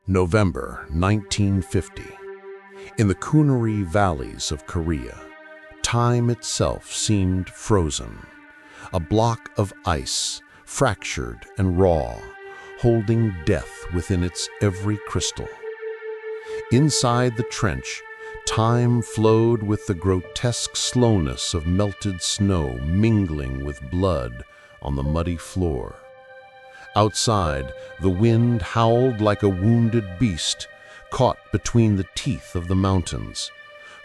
November 1950. In the Kunuri valleys of Korea, time itself seemed frozen. A block of ice, fractured and raw, holding death within its every crystal. Inside the trench, time flowed with the grotesque slowness of melted snow mingling with blood on the muddy floor. Outside, the wind howled like a wounded beast, caught between the teeth of the mountains,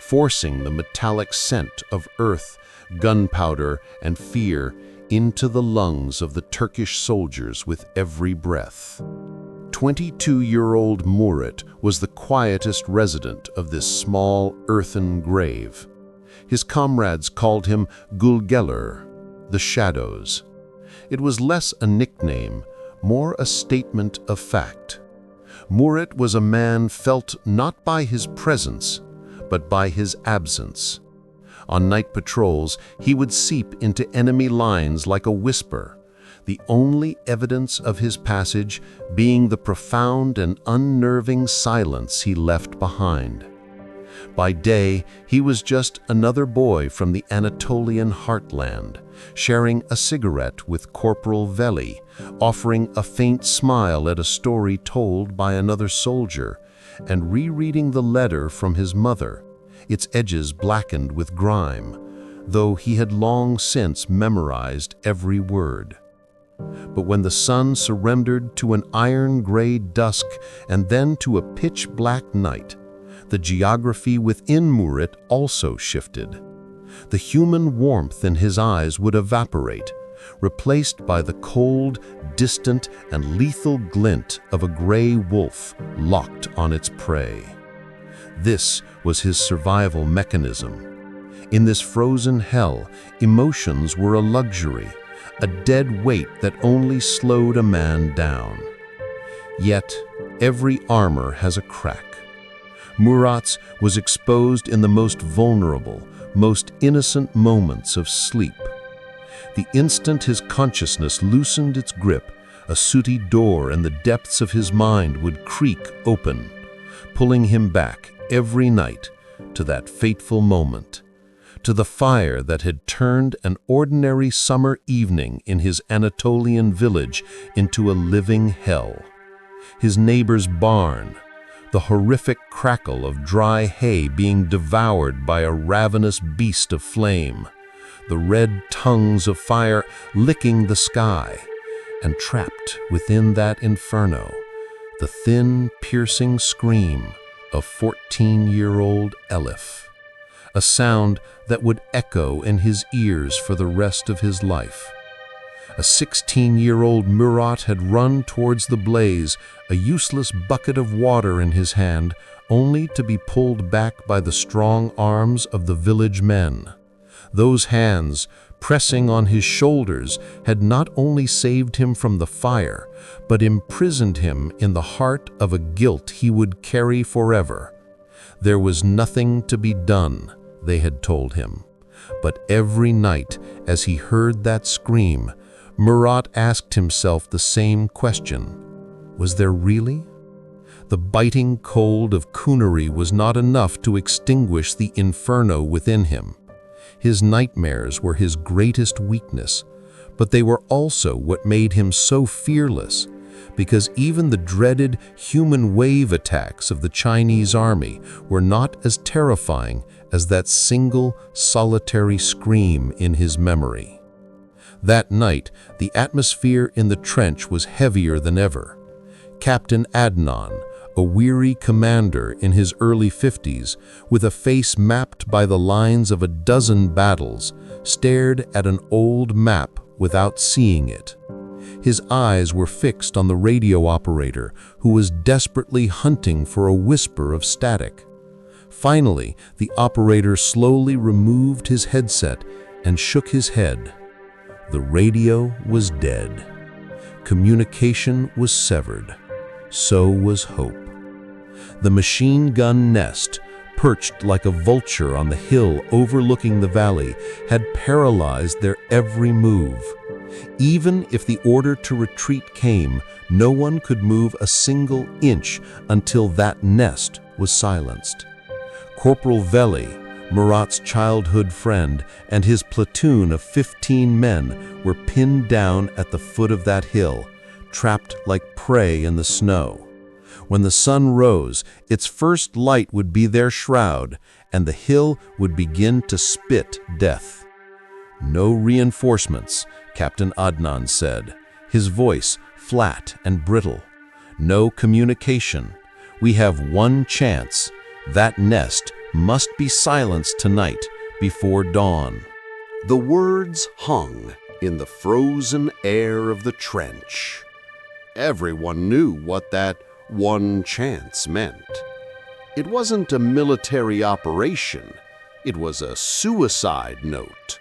forcing the metallic scent of earth, gunpowder, and fear into the lungs of the Turkish soldiers with every breath. 22-year-old Murat was the quietest resident of this small earthen grave. His comrades called him Gulgeler, the Shadows. It was less a nickname, more a statement of fact. Murat was a man felt not by his presence, but by his absence. On night patrols, he would seep into enemy lines like a whisper, the only evidence of his passage being the profound and unnerving silence he left behind. By day, he was just another boy from the Anatolian heartland, sharing a cigarette with Corporal Veli, offering a faint smile at a story told by another soldier, and rereading the letter from his mother, its edges blackened with grime, though he had long since memorized every word. But when the sun surrendered to an iron-gray dusk and then to a pitch-black night, the geography within Murat also shifted. The human warmth in his eyes would evaporate, replaced by the cold, distant, and lethal glint of a gray wolf locked on its prey. This was his survival mechanism. In this frozen hell, emotions were a luxury, a dead weight that only slowed a man down. Yet, every armor has a crack. Murat's was exposed in the most vulnerable, most innocent moments of sleep. The instant his consciousness loosened its grip, a sooty door in the depths of his mind would creak open, pulling him back every night to that fateful moment, to the fire that had turned an ordinary summer evening in his Anatolian village into a living hell. His neighbor's barn, the horrific crackle of dry hay being devoured by a ravenous beast of flame, the red tongues of fire licking the sky, and trapped within that inferno, the thin, piercing scream of 14-year-old Elif, a sound that would echo in his ears for the rest of his life. A 16-year-old Murat had run towards the blaze, a useless bucket of water in his hand, only to be pulled back by the strong arms of the village men. Those hands, pressing on his shoulders, had not only saved him from the fire, but imprisoned him in the heart of a guilt he would carry forever. There was nothing to be done, they had told him. But every night, as he heard that scream, Murat asked himself the same question. Was there really? The biting cold of Kunuri was not enough to extinguish the inferno within him. His nightmares were his greatest weakness, but they were also what made him so fearless, because even the dreaded human wave attacks of the Chinese army were not as terrifying as that single, solitary scream in his memory. That night, the atmosphere in the trench was heavier than ever. Captain Adnan, a weary commander in his early 50s, with a face mapped by the lines of a dozen battles, stared at an old map without seeing it. His eyes were fixed on the radio operator, who was desperately hunting for a whisper of static. Finally, the operator slowly removed his headset and shook his head. The radio was dead. Communication was severed. So was hope. The machine gun nest, perched like a vulture on the hill overlooking the valley, had paralyzed their every move. Even if the order to retreat came, no one could move a single inch until that nest was silenced. Corporal Veli, Murat's childhood friend, and his platoon of 15 men were pinned down at the foot of that hill, trapped like prey in the snow. When the sun rose, its first light would be their shroud, and the hill would begin to spit death. "No reinforcements," Captain Adnan said, his voice flat and brittle. "No communication. We have one chance. That nest must be silenced tonight before dawn." The words hung in the frozen air of the trench. Everyone knew what that one chance meant. It wasn't a military operation. It was a suicide note.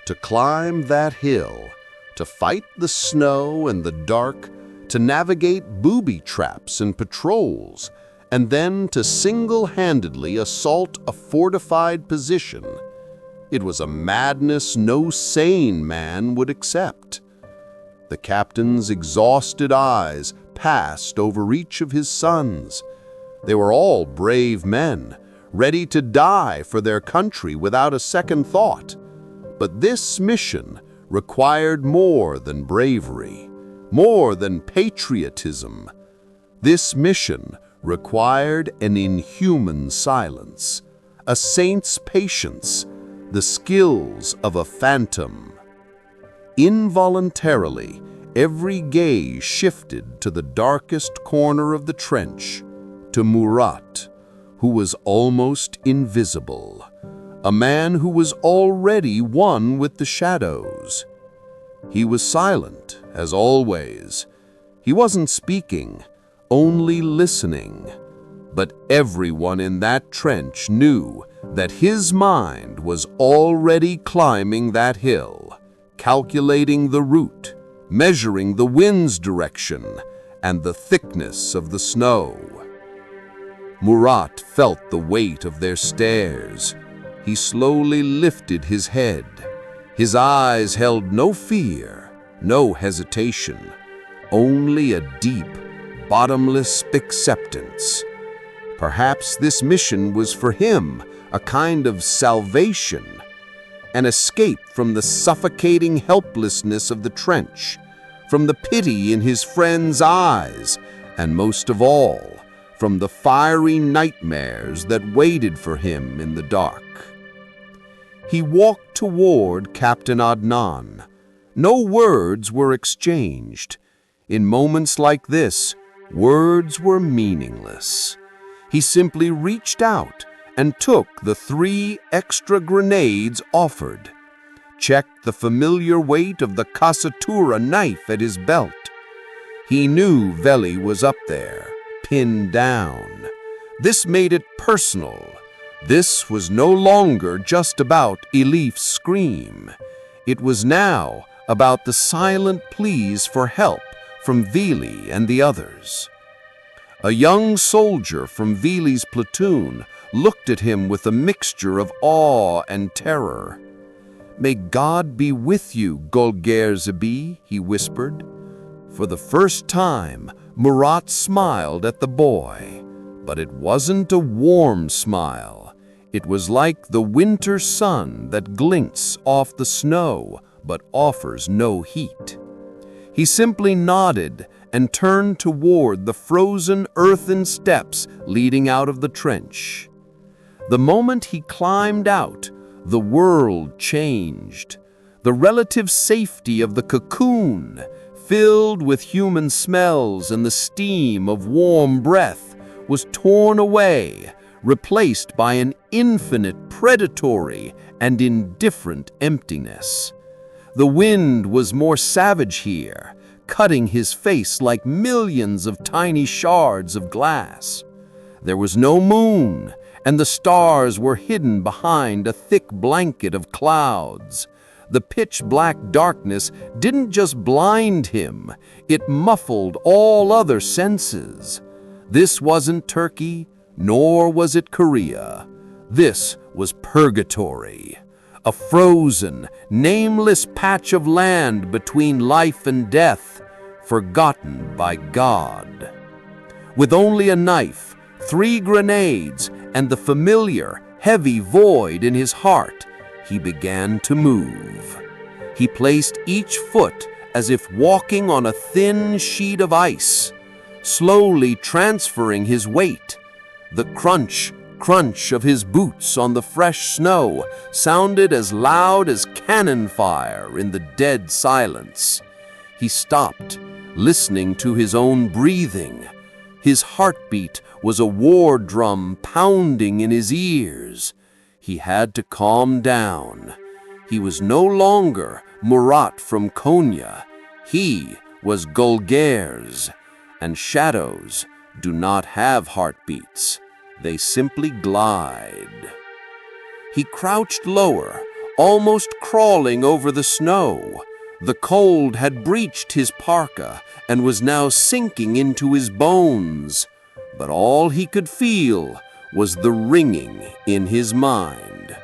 To climb that hill, to fight the snow and the dark, to navigate booby traps and patrols, and then to single-handedly assault a fortified position. It was a madness no sane man would accept. The captain's exhausted eyes passed over each of his sons. They were all brave men, ready to die for their country without a second thought. But this mission required more than bravery, more than patriotism. This mission required an inhuman silence, a saint's patience, the skills of a phantom. Involuntarily, every gaze shifted to the darkest corner of the trench, to Murat, who was almost invisible, a man who was already one with the shadows. He was silent, as always. He wasn't speaking, only listening. But everyone in that trench knew that his mind was already climbing that hill, calculating the route, measuring the wind's direction, and the thickness of the snow. Murat felt the weight of their stares. He slowly lifted his head. His eyes held no fear, no hesitation, only a deep, bottomless acceptance. Perhaps this mission was for him a kind of salvation, an escape from the suffocating helplessness of the trench, from the pity in his friends' eyes, and most of all, from the fiery nightmares that waited for him in the dark. He walked toward Captain Adnan. No words were exchanged. In moments like this, words were meaningless. He simply reached out and took the 3 extra grenades offered, checked the familiar weight of the Casatura knife at his belt. He knew Veli was up there, pinned down. This made it personal. This was no longer just about Elif's scream. It was now about the silent pleas for help from Veli and the others. A young soldier from Veli's platoon looked at him with a mixture of awe and terror. "May God be with you, Golger Zabi," he whispered. For the first time, Murat smiled at the boy, but it wasn't a warm smile. It was like the winter sun that glints off the snow but offers no heat. He simply nodded and turned toward the frozen earthen steps leading out of the trench. The moment he climbed out, the world changed. The relative safety of the cocoon, filled with human smells and the steam of warm breath, was torn away, replaced by an infinite predatory and indifferent emptiness. The wind was more savage here, cutting his face like millions of tiny shards of glass. There was no moon, and the stars were hidden behind a thick blanket of clouds. The pitch-black darkness didn't just blind him, it muffled all other senses. This wasn't Turkey, nor was it Korea. This was purgatory, a frozen, nameless patch of land between life and death, forgotten by God. With only a knife, 3 grenades, and the familiar, heavy void in his heart, he began to move. He placed each foot as if walking on a thin sheet of ice, slowly transferring his weight. The crunch of his boots on the fresh snow sounded as loud as cannon fire in the dead silence. He stopped, listening to his own breathing. His heartbeat was a war drum pounding in his ears. He had to calm down. He was no longer Murat from Konya. He was Gulgers, and shadows do not have heartbeats. They simply glide. He crouched lower, almost crawling over the snow. The cold had breached his parka and was now sinking into his bones. But all he could feel was the ringing in his mind,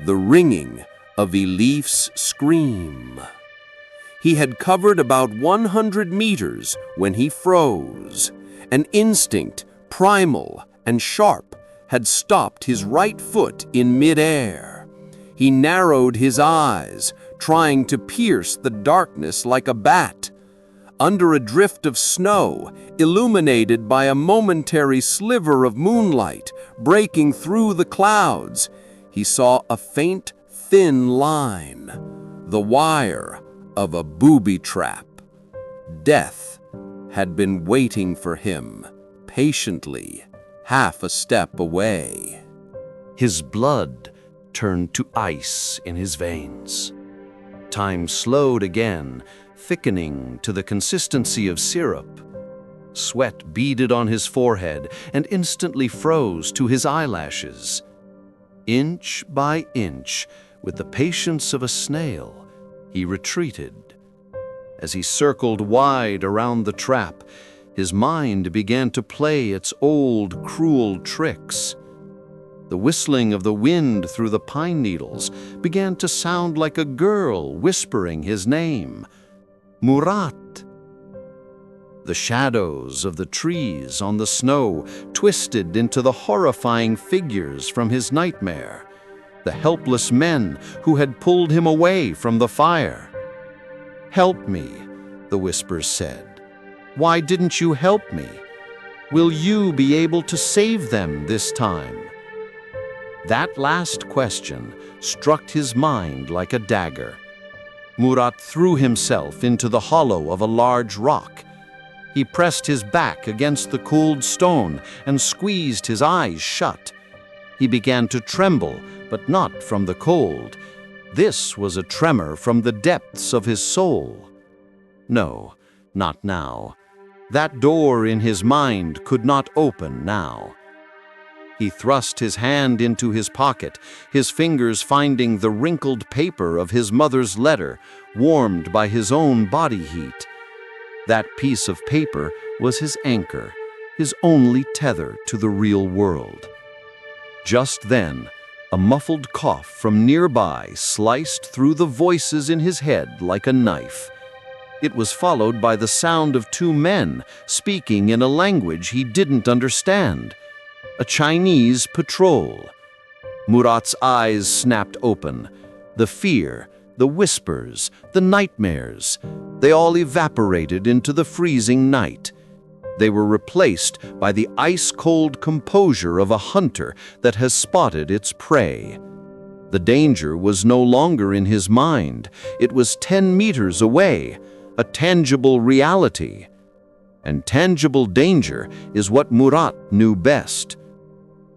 the ringing of Elif's scream. He had covered about 100 meters when he froze. An instinct, primal and sharp, had stopped his right foot in midair. He narrowed his eyes, trying to pierce the darkness like a bat. Under a drift of snow, illuminated by a momentary sliver of moonlight breaking through the clouds, he saw a faint, thin line, the wire of a booby trap. Death had been waiting for him, patiently, half a step away. His blood turned to ice in his veins. Time slowed again, thickening to the consistency of syrup. Sweat beaded on his forehead and instantly froze to his eyelashes. Inch by inch, with the patience of a snail, he retreated. As he circled wide around the trap, his mind began to play its old, cruel tricks. The whistling of the wind through the pine needles began to sound like a girl whispering his name, Murat. The shadows of the trees on the snow twisted into the horrifying figures from his nightmare, the helpless men who had pulled him away from the fire. "Help me," the whispers said. "Why didn't you help me? Will you be able to save them this time?" That last question struck his mind like a dagger. Murat threw himself into the hollow of a large rock. He pressed his back against the cooled stone and squeezed his eyes shut. He began to tremble, but not from the cold. This was a tremor from the depths of his soul. No, not now. That door in his mind could not open now. He thrust his hand into his pocket, his fingers finding the wrinkled paper of his mother's letter, warmed by his own body heat. That piece of paper was his anchor, his only tether to the real world. Just then, a muffled cough from nearby sliced through the voices in his head like a knife. It was followed by the sound of 2 men speaking in a language he didn't understand. A Chinese patrol. Murat's eyes snapped open. The fear, the whispers, the nightmares, they all evaporated into the freezing night. They were replaced by the ice-cold composure of a hunter that has spotted its prey. The danger was no longer in his mind. It was 10 meters away, a tangible reality. And tangible danger is what Murat knew best.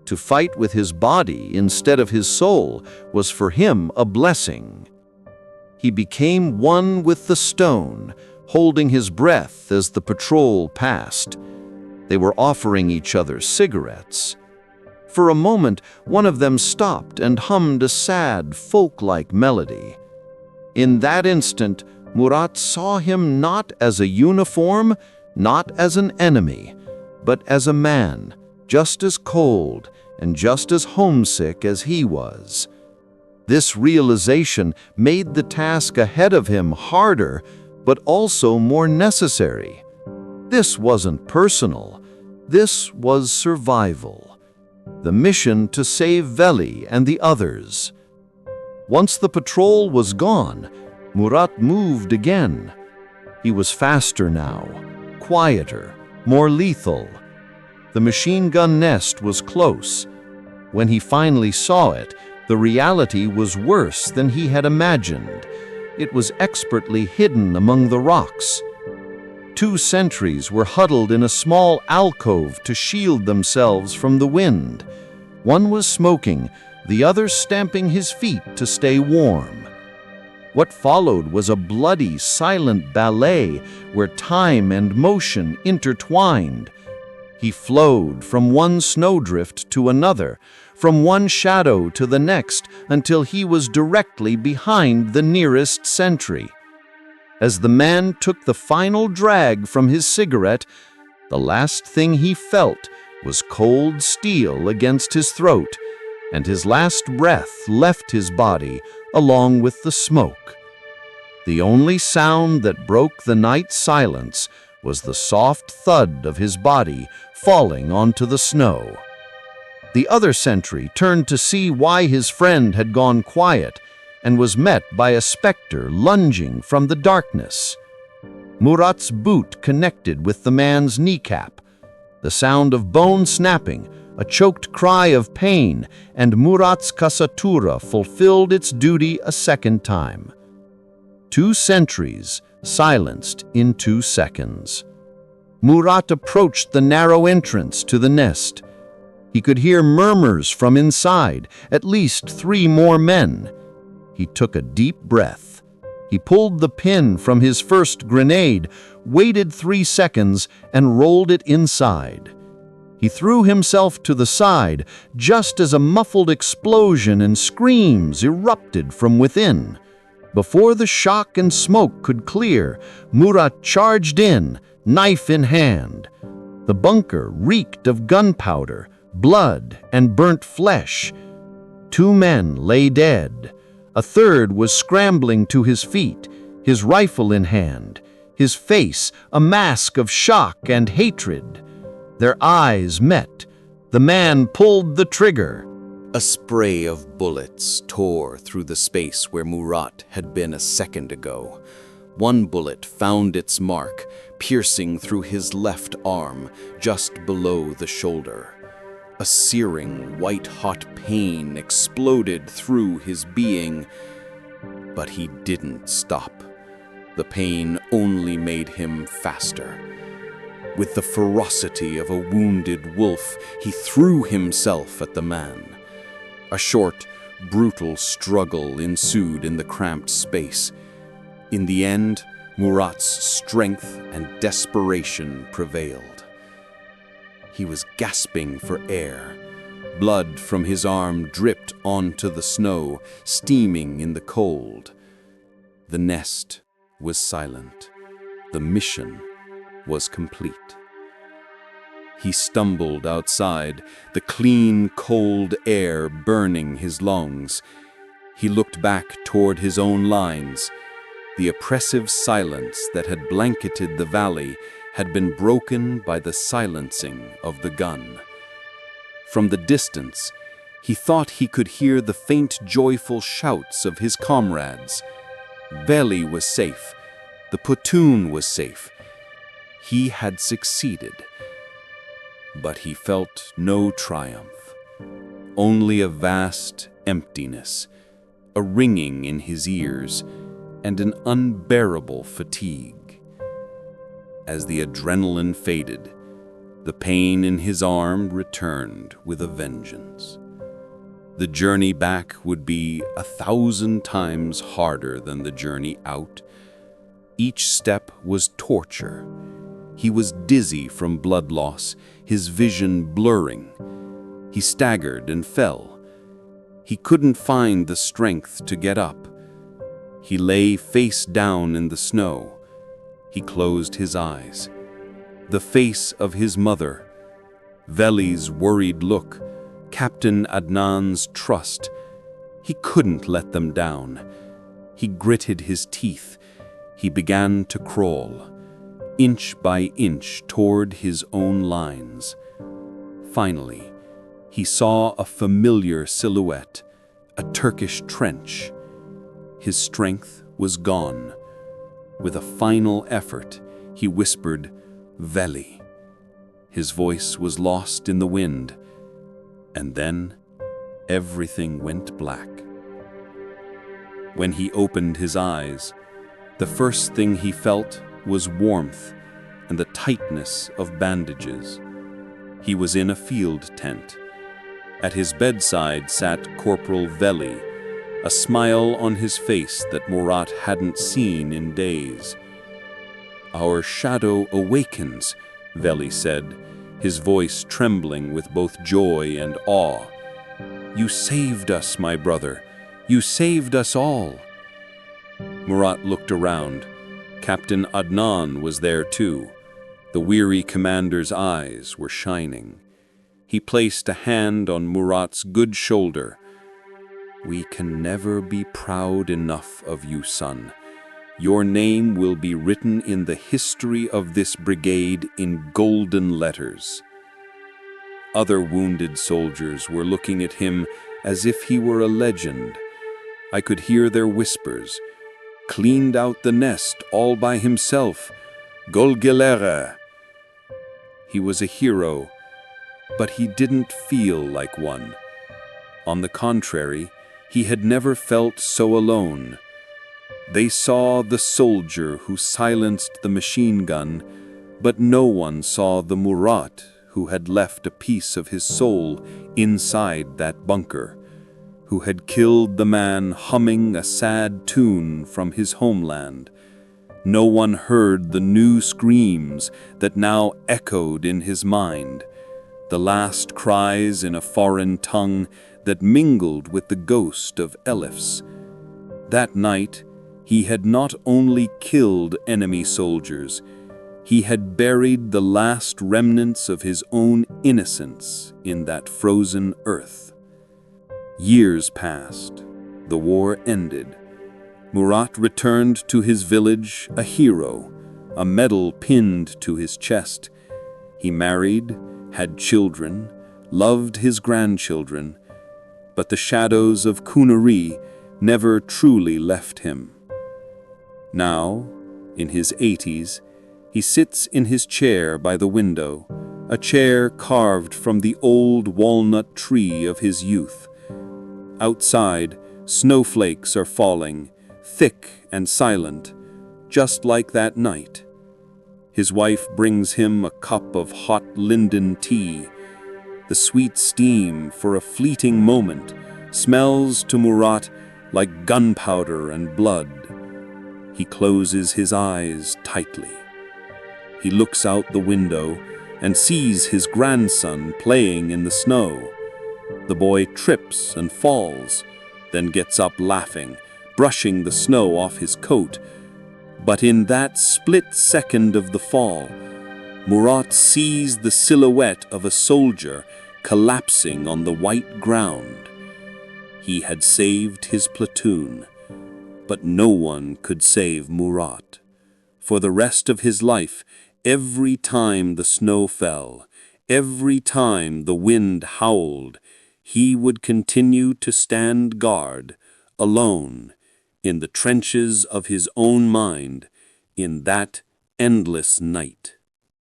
To fight with his body instead of his soul was for him a blessing. He became one with the stone, holding his breath as the patrol passed. They were offering each other cigarettes. For a moment, one of them stopped and hummed a sad, folk-like melody. In that instant, Murat saw him not as a uniform, not as an enemy, but as a man, just as cold and just as homesick as he was. This realization made the task ahead of him harder, but also more necessary. This wasn't personal. This was survival. The mission to save Veli and the others. Once the patrol was gone, Murat moved again. He was faster now, quieter, more lethal. The machine gun nest was close. When he finally saw it, the reality was worse than he had imagined. It was expertly hidden among the rocks. 2 sentries were huddled in a small alcove to shield themselves from the wind. One was smoking, the other stamping his feet to stay warm. What followed was a bloody, silent ballet where time and motion intertwined. He flowed from one snowdrift to another, from one shadow to the next, until he was directly behind the nearest sentry. As the man took the final drag from his cigarette, the last thing he felt was cold steel against his throat, and his last breath left his body along with the smoke. The only sound that broke the night silence was the soft thud of his body falling onto the snow. The other sentry turned to see why his friend had gone quiet and was met by a specter lunging from the darkness. Murat's boot connected with the man's kneecap. The sound of bone snapping, a choked cry of pain, and Murat's casatura fulfilled its duty a second time. 2 sentries silenced in 2 seconds. Murat approached the narrow entrance to the nest. He could hear murmurs from inside, at least 3 more men. He took a deep breath. He pulled the pin from his first grenade, waited 3 seconds, and rolled it inside. He threw himself to the side just as a muffled explosion and screams erupted from within. Before the shock and smoke could clear, Murat charged in, knife in hand. The bunker reeked of gunpowder, blood, and burnt flesh. 2 men lay dead. A third was scrambling to his feet, his rifle in hand, his face a mask of shock and hatred. Their eyes met. The man pulled the trigger. A spray of bullets tore through the space where Murat had been a second ago. One bullet found its mark, piercing through his left arm, just below the shoulder. A searing, white-hot pain exploded through his being, but he didn't stop. The pain only made him faster. With the ferocity of a wounded wolf, he threw himself at the man. A short, brutal struggle ensued in the cramped space. In the end, Murat's strength and desperation prevailed. He was gasping for air. Blood from his arm dripped onto the snow, steaming in the cold. The nest was silent. The mission was complete. He stumbled outside, the clean, cold air burning his lungs. He looked back toward his own lines. The oppressive silence that had blanketed the valley had been broken by the silencing of the gun. From the distance, he thought he could hear the faint, joyful shouts of his comrades. Veli was safe. The platoon was safe. He had succeeded. But he felt no triumph, only a vast emptiness, a ringing in his ears, and an unbearable fatigue. As the adrenaline faded, the pain in his arm returned with a vengeance. The journey back would be 1,000 times harder than the journey out. Each step was torture. He was dizzy from blood loss, his vision blurring. He staggered and fell. He couldn't find the strength to get up. He lay face down in the snow. He closed his eyes. The face of his mother, Veli's worried look, Captain Adnan's trust. He couldn't let them down. He gritted his teeth. He began to crawl, inch by inch toward his own lines. Finally, he saw a familiar silhouette, a Turkish trench. His strength was gone. With a final effort, he whispered, "Veli." His voice was lost in the wind, and then everything went black. When he opened his eyes, the first thing he felt was warmth and the tightness of bandages. He was in a field tent. At his bedside sat Corporal Veli, a smile on his face that Murat hadn't seen in days. "Our shadow awakens," Veli said, his voice trembling with both joy and awe. "You saved us, my brother. You saved us all." Murat looked around. Captain Adnan was there too. The weary commander's eyes were shining. He placed a hand on Murat's good shoulder. "We can never be proud enough of you, son. Your name will be written in the history of this brigade in golden letters." Other wounded soldiers were looking at him as if he were a legend. I could hear their whispers. "Cleaned out the nest all by himself. Golgelere." He was a hero, but he didn't feel like one. On the contrary, he had never felt so alone. They saw the soldier who silenced the machine gun, but no one saw the Murat who had left a piece of his soul inside that bunker, who had killed the man humming a sad tune from his homeland. No one heard the new screams that now echoed in his mind, the last cries in a foreign tongue that mingled with the ghost of Elif's. That night, he had not only killed enemy soldiers, he had buried the last remnants of his own innocence in that frozen earth. Years passed. The war ended. Murat returned to his village a hero, a medal pinned to his chest. He married, had children, loved his grandchildren, but the shadows of Kunuri never truly left him. Now, in his 80s, he sits in his chair by the window, a chair carved from the old walnut tree of his youth. Outside, snowflakes are falling, thick and silent, just like that night. His wife brings him a cup of hot linden tea. The sweet steam, for a fleeting moment, smells to Murat like gunpowder and blood. He closes his eyes tightly. He looks out the window and sees his grandson playing in the snow. The boy trips and falls, then gets up laughing, brushing the snow off his coat. But in that split second of the fall, Murat sees the silhouette of a soldier collapsing on the white ground. He had saved his platoon, but no one could save Murat. For the rest of his life, every time the snow fell, every time the wind howled, he would continue to stand guard, alone, in the trenches of his own mind, in that endless night.